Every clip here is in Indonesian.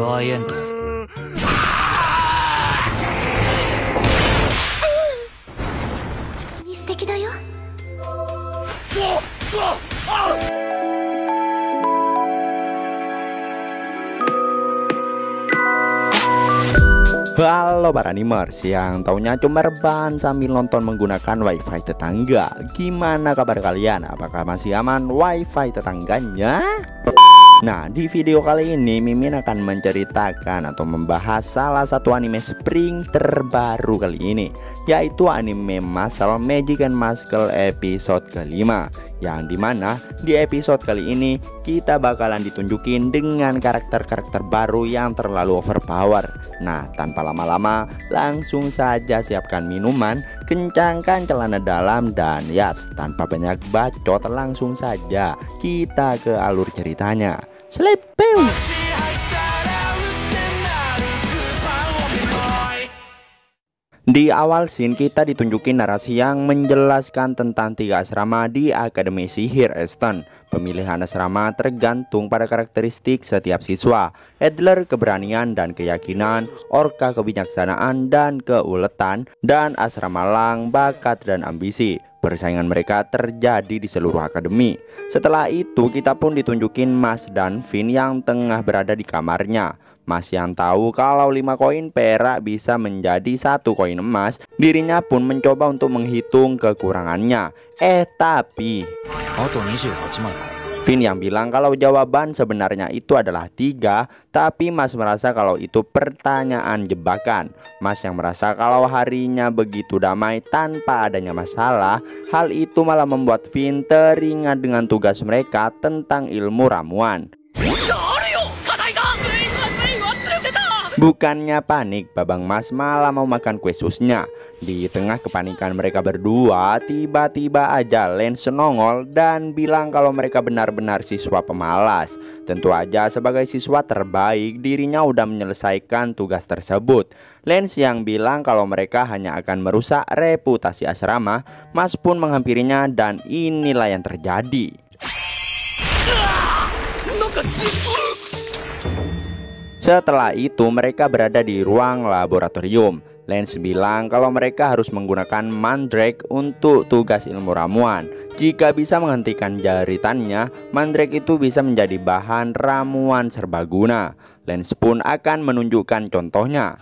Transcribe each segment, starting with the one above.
ワイエントス。素敵だよ。Halo para animers yang taunya cuma rebahan sambil nonton menggunakan wifi tetangga. Gimana kabar kalian? Apakah masih aman wifi tetangganya? Nah, di video kali ini Mimin akan menceritakan atau membahas salah satu anime spring terbaru kali ini, yaitu anime Muscle Magic and Muscle episode kelima, yang dimana di episode kali ini kita bakalan ditunjukin dengan karakter-karakter baru yang terlalu overpower. Nah, tanpa lama-lama langsung saja siapkan minuman, kencangkan celana dalam, dan yaps, tanpa banyak bacot langsung saja kita ke alur ceritanya. Sleeping. Di awal scene kita ditunjukin narasi yang menjelaskan tentang 3 asrama di Akademi Sihir Eastern. Pemilihan asrama tergantung pada karakteristik setiap siswa. Adler keberanian dan keyakinan, Orca kebijaksanaan dan keuletan, dan asrama Lang bakat dan ambisi. Persaingan mereka terjadi di seluruh akademi. Setelah itu kita pun ditunjukin Mas dan Finn yang tengah berada di kamarnya. Mas yang tahu kalau 5 koin perak bisa menjadi 1 koin emas, dirinya pun mencoba untuk menghitung kekurangannya. Tapi Finn yang bilang kalau jawaban sebenarnya itu adalah 3, tapi Mas merasa kalau itu pertanyaan jebakan. Mas yang merasa kalau harinya begitu damai tanpa adanya masalah. Hal itu malah membuat Finn teringat dengan tugas mereka tentang ilmu ramuan. Bukannya panik, Babang Mas malah mau makan kue susnya. Di tengah kepanikan mereka berdua, tiba-tiba aja Lance nongol dan bilang kalau mereka benar-benar siswa pemalas. Tentu aja sebagai siswa terbaik, dirinya udah menyelesaikan tugas tersebut. Lance yang bilang kalau mereka hanya akan merusak reputasi asrama. Mas pun menghampirinya dan inilah yang terjadi. Setelah itu mereka berada di ruang laboratorium. Lance bilang kalau mereka harus menggunakan Mandrake untuk tugas ilmu ramuan. Jika bisa menghentikan jaritannya, Mandrake itu bisa menjadi bahan ramuan serbaguna. Lance pun akan menunjukkan contohnya.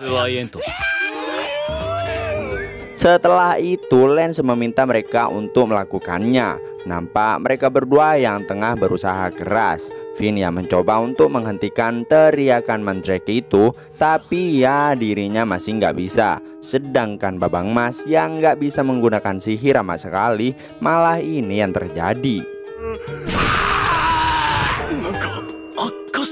Setelah itu Lance meminta mereka untuk melakukannya. Nampak mereka berdua yang tengah berusaha keras. Finn yang mencoba untuk menghentikan teriakan Mandrake itu, tapi ya dirinya masih nggak bisa. Sedangkan Babang Mas yang nggak bisa menggunakan sihir sama sekali, malah ini yang terjadi.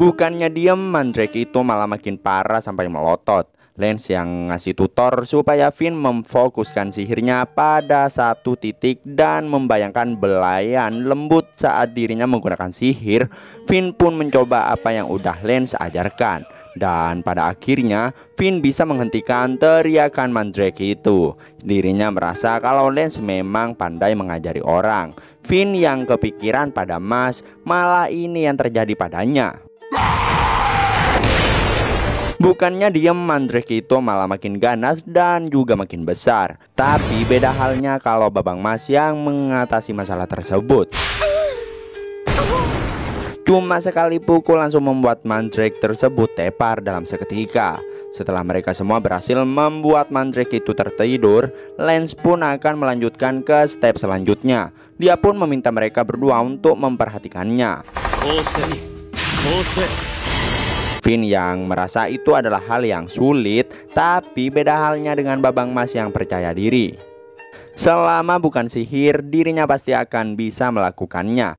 Bukannya diem, Mandrake itu malah makin parah sampai melotot. Lance yang ngasih tutor supaya Finn memfokuskan sihirnya pada satu titik dan membayangkan belayan lembut saat dirinya menggunakan sihir. Finn pun mencoba apa yang udah Lance ajarkan. Dan pada akhirnya Finn bisa menghentikan teriakan Mandrake itu. Dirinya merasa kalau Lance memang pandai mengajari orang. Finn yang kepikiran pada Mas, malah ini yang terjadi padanya. Bukannya diem, Mandrake itu malah makin ganas dan juga makin besar. Tapi beda halnya kalau Babang Mas yang mengatasi masalah tersebut. Cuma sekali pukul langsung membuat Mandrake tersebut tepar dalam seketika. Setelah mereka semua berhasil membuat Mandrake itu tertidur, Lance pun akan melanjutkan ke step selanjutnya. Dia pun meminta mereka berdua untuk memperhatikannya. Finn yang merasa itu adalah hal yang sulit, tapi beda halnya dengan Babang Mas yang percaya diri. Selama bukan sihir, dirinya pasti akan bisa melakukannya.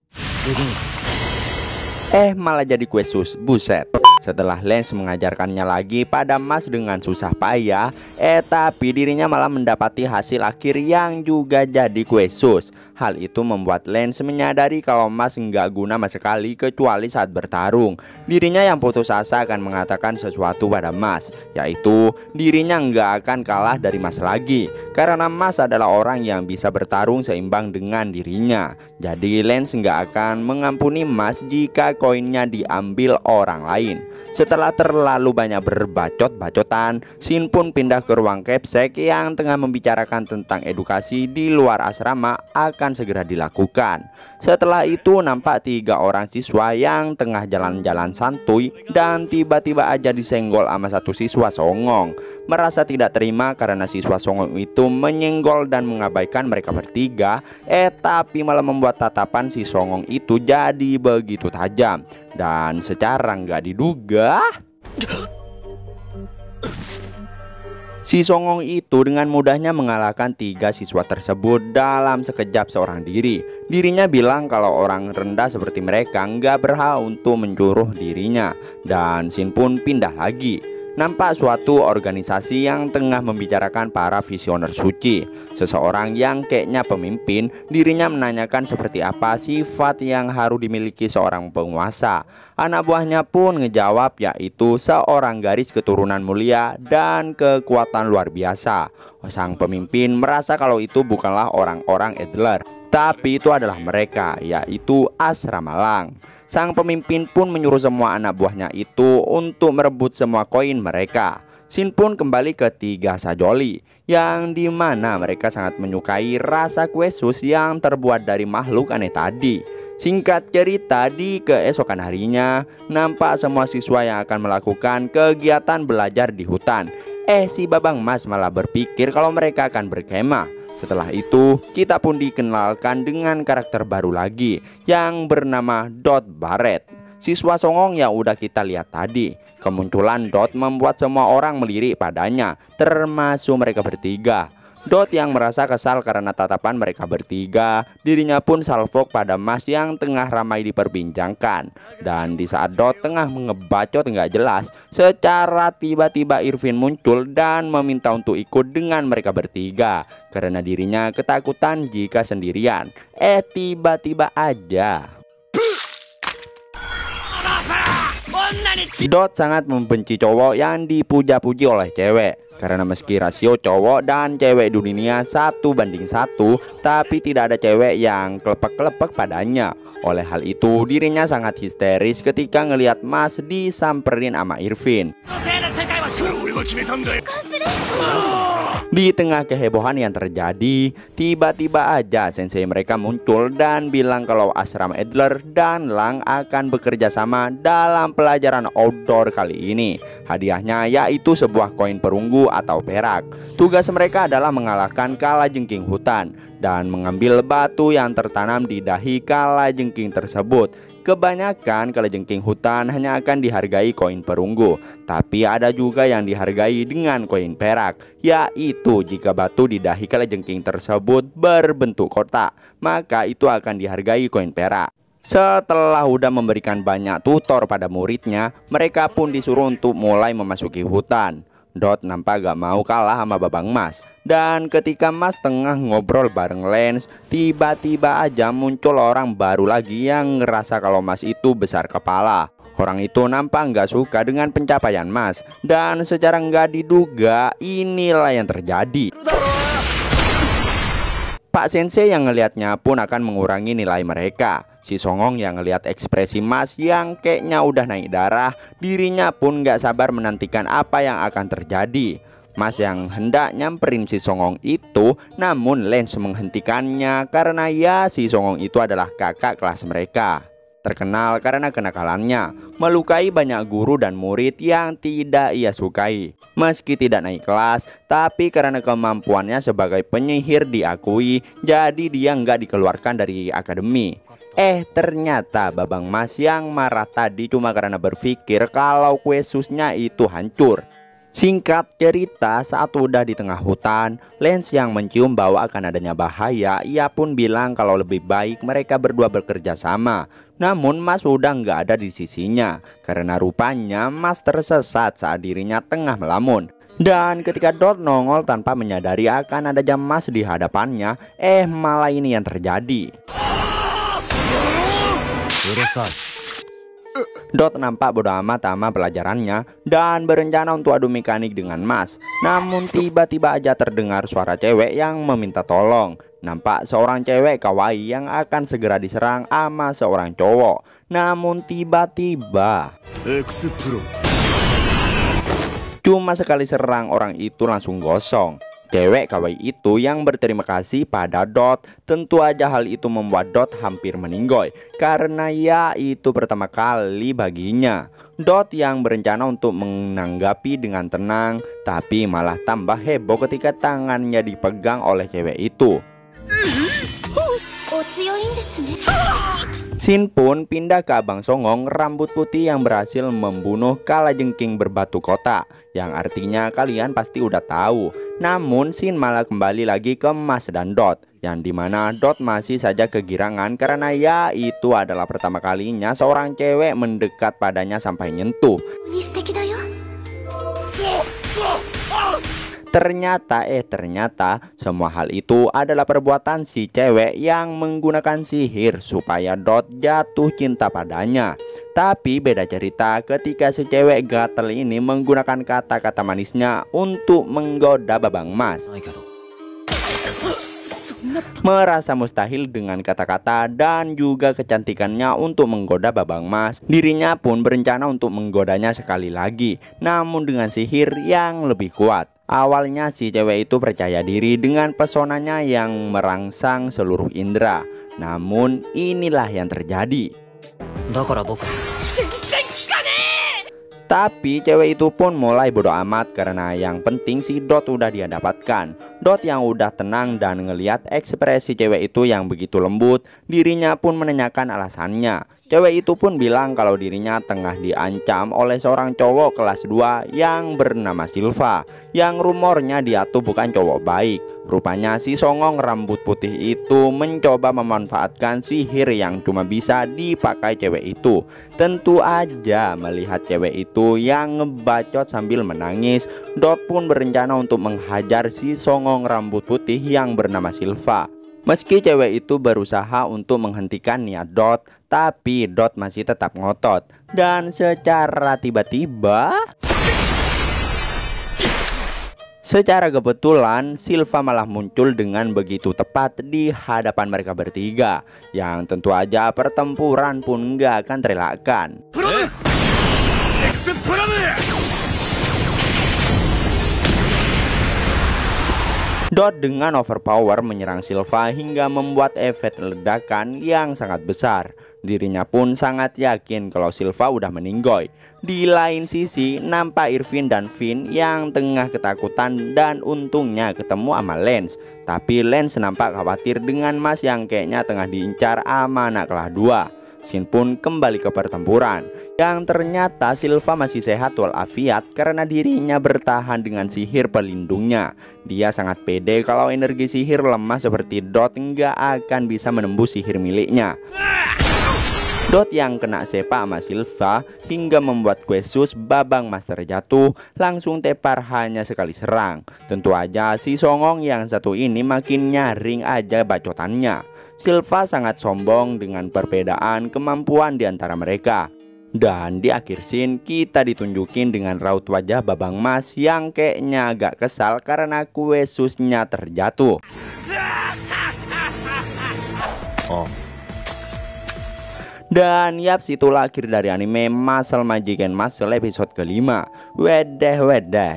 Malah jadi kue sus, buset. Setelah Lance mengajarkannya lagi pada Mas dengan susah payah, tapi dirinya malah mendapati hasil akhir yang juga jadi kue sus. Hal itu membuat Lance menyadari kalau Mas nggak guna sama sekali kecuali saat bertarung. Dirinya yang putus asa akan mengatakan sesuatu pada Mas, yaitu dirinya nggak akan kalah dari Mas lagi, karena Mas adalah orang yang bisa bertarung seimbang dengan dirinya. Jadi Lance nggak akan mengampuni Mas jika koinnya diambil orang lain. Setelah terlalu banyak berbacot-bacotan, Shin pun pindah ke ruang Capsek yang tengah membicarakan tentang edukasi di luar asrama akan segera dilakukan. Setelah itu nampak 3 orang siswa yang tengah jalan-jalan santuy dan tiba-tiba aja disenggol sama satu siswa songong. Merasa tidak terima karena siswa songong itu menyenggol dan mengabaikan mereka bertiga, tapi malah membuat tatapan si songong itu jadi begitu tajam. Dan secara nggak diduga, si songong itu dengan mudahnya mengalahkan 3 siswa tersebut dalam sekejap seorang diri. Dirinya bilang kalau orang rendah seperti mereka nggak berhak untuk menjuruh dirinya. Dan Shin pun pindah lagi. Nampak suatu organisasi yang tengah membicarakan para visioner suci. Seseorang yang kayaknya pemimpin, dirinya menanyakan seperti apa sifat yang harus dimiliki seorang penguasa. Anak buahnya pun ngejawab yaitu seorang garis keturunan mulia dan kekuatan luar biasa. Sang pemimpin merasa kalau itu bukanlah orang-orang Adler, tapi itu adalah mereka, yaitu Asrama Lang. Sang pemimpin pun menyuruh semua anak buahnya itu untuk merebut semua koin mereka. Shin pun kembali ke 3 sajoli, yang dimana mereka sangat menyukai rasa kue sus yang terbuat dari makhluk aneh tadi. Singkat cerita, di keesokan harinya nampak semua siswa yang akan melakukan kegiatan belajar di hutan. Si Babang Mas malah berpikir kalau mereka akan berkemah. Setelah itu, kita pun dikenalkan dengan karakter baru lagi yang bernama Dot Barret, siswa songong yang udah kita lihat tadi. Kemunculan Dot membuat semua orang melirik padanya, termasuk mereka bertiga. Dot yang merasa kesal karena tatapan mereka bertiga, dirinya pun salfok pada Mas yang tengah ramai diperbincangkan. Dan di saat Dot tengah ngebacot nggak jelas, secara tiba-tiba Irvin muncul dan meminta untuk ikut dengan mereka bertiga karena dirinya ketakutan jika sendirian. Tiba-tiba aja Dot sangat membenci cowok yang dipuja-puji oleh cewek. Karena meski rasio cowok dan cewek di dunia 1:1, tapi tidak ada cewek yang kelepek-kelepek padanya. Oleh hal itu, dirinya sangat histeris ketika ngelihat Mas disamperin sama Irvin. Di tengah kehebohan yang terjadi, tiba-tiba aja sensei mereka muncul dan bilang kalau asrama Adler dan Lang akan bekerja sama dalam pelajaran outdoor kali ini. Hadiahnya yaitu sebuah koin perunggu atau perak. Tugas mereka adalah mengalahkan kalajengking hutan dan mengambil batu yang tertanam di dahi kalajengking tersebut. Kebanyakan kalajengking hutan hanya akan dihargai koin perunggu, tapi ada juga yang dihargai dengan koin perak, yaitu jika batu di dahi kalajengking tersebut berbentuk kotak, maka itu akan dihargai koin perak. Setelah udah memberikan banyak tutor pada muridnya, mereka pun disuruh untuk mulai memasuki hutan. Dot nampak gak mau kalah sama Babang Mas. Dan ketika Mas tengah ngobrol bareng Lance, tiba-tiba aja muncul orang baru lagi yang ngerasa kalau Mas itu besar kepala. Orang itu nampak gak suka dengan pencapaian Mas, dan secara gak diduga inilah yang terjadi. Pak Sensei yang ngelihatnya pun akan mengurangi nilai mereka. Si songong yang ngelihat ekspresi Mas yang kayaknya udah naik darah, dirinya pun gak sabar menantikan apa yang akan terjadi. Mas yang hendak nyamperin si songong itu, namun Lance menghentikannya karena ya si songong itu adalah kakak kelas mereka. Terkenal karena kenakalannya, melukai banyak guru dan murid yang tidak ia sukai. Meski tidak naik kelas, tapi karena kemampuannya sebagai penyihir diakui, jadi dia nggak dikeluarkan dari akademi. Ternyata Babang Mas yang marah tadi cuma karena berpikir kalau kue susnya itu hancur. Singkat cerita, saat udah di tengah hutan, Lance yang mencium bahwa akan adanya bahaya, ia pun bilang kalau lebih baik mereka berdua bekerja sama. Namun Mas udah nggak ada di sisinya, karena rupanya Mas tersesat saat dirinya tengah melamun. Dan ketika Dot nongol tanpa menyadari akan ada jam Mas di hadapannya, malah ini yang terjadi. Dot nampak bodo amat sama pelajarannya dan berencana untuk adu mekanik dengan Mas. Namun tiba-tiba aja terdengar suara cewek yang meminta tolong. Nampak seorang cewek kawaii yang akan segera diserang sama seorang cowok. Namun tiba-tiba cuma sekali serang, orang itu langsung gosong. Cewek kawaii itu yang berterima kasih pada Dot. Tentu aja hal itu membuat Dot hampir meninggoy, karena ya itu pertama kali baginya. Dot yang berencana untuk menanggapi dengan tenang, tapi malah tambah heboh ketika tangannya dipegang oleh cewek itu. Shin pun pindah ke Abang Songong rambut putih yang berhasil membunuh kalajengking berbatu kotak, yang artinya kalian pasti udah tahu. Namun Shin malah kembali lagi ke Mas dan Dot, yang dimana Dot masih saja kegirangan karena ya itu adalah pertama kalinya seorang cewek mendekat padanya sampai nyentuh. Ternyata semua hal itu adalah perbuatan si cewek yang menggunakan sihir supaya Dot jatuh cinta padanya. Tapi beda cerita ketika si cewek gatel ini menggunakan kata-kata manisnya untuk menggoda Babang Mas. Merasa mustahil dengan kata-kata dan juga kecantikannya untuk menggoda Babang Mas, dirinya pun berencana untuk menggodanya sekali lagi, namun dengan sihir yang lebih kuat. Awalnya si cewek itu percaya diri dengan pesonanya yang merangsang seluruh indera. Namun inilah yang terjadi. Tapi cewek itu pun mulai bodo amat karena yang penting si Dot udah dia dapatkan. Dot yang udah tenang dan ngeliat ekspresi cewek itu yang begitu lembut, dirinya pun menanyakan alasannya. Cewek itu pun bilang kalau dirinya tengah diancam oleh seorang cowok kelas 2 yang bernama Silva, yang rumornya dia tuh bukan cowok baik. Rupanya si Songong rambut putih itu mencoba memanfaatkan sihir yang cuma bisa dipakai cewek itu. Tentu aja melihat cewek itu yang ngebacot sambil menangis, Dot pun berencana untuk menghajar si Songong rambut putih yang bernama Silva. Meski cewek itu berusaha untuk menghentikan niat Dot, tapi Dot masih tetap ngotot. Dan secara tiba-tiba, secara kebetulan Silva malah muncul dengan begitu tepat di hadapan mereka bertiga, yang tentu aja pertempuran pun nggak akan terelakkan. Dot dengan overpower menyerang Silva hingga membuat efek ledakan yang sangat besar. Dirinya pun sangat yakin kalau Silva udah meninggoy. Di lain sisi nampak Irvin dan Finn yang tengah ketakutan dan untungnya ketemu sama Lance. Tapi Lance nampak khawatir dengan Mas yang kayaknya tengah diincar sama anak kelas 2. Shin pun kembali ke pertempuran, yang ternyata Silva masih sehat walafiat karena dirinya bertahan dengan sihir pelindungnya. Dia sangat pede kalau energi sihir lemah seperti Dot nggak akan bisa menembus sihir miliknya. Dot yang kena sepak sama Silva hingga membuat Quesus Babang Mas terjatuh, langsung tepar hanya sekali serang. Tentu aja si Songong yang satu ini makin nyaring aja bacotannya. Silva sangat sombong dengan perbedaan kemampuan di antara mereka. Dan di akhir scene kita ditunjukin dengan raut wajah Babang Mas yang kayaknya agak kesal karena Quesusnya terjatuh. Dan yaps, itulah akhir dari anime Muscle Majikan Muscle episode kelima. Wedeh,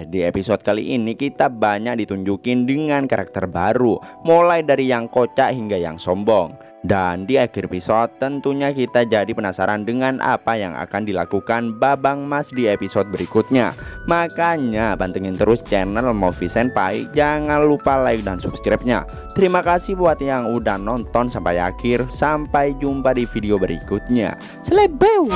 di episode kali ini kita banyak ditunjukin dengan karakter baru, mulai dari yang kocak hingga yang sombong. Dan di akhir episode tentunya kita jadi penasaran dengan apa yang akan dilakukan Babang Mas di episode berikutnya. Makanya pantengin terus channel Movie Senpai, jangan lupa like dan subscribe-nya. Terima kasih buat yang udah nonton sampai akhir. Sampai jumpa di video berikutnya. Selebeu.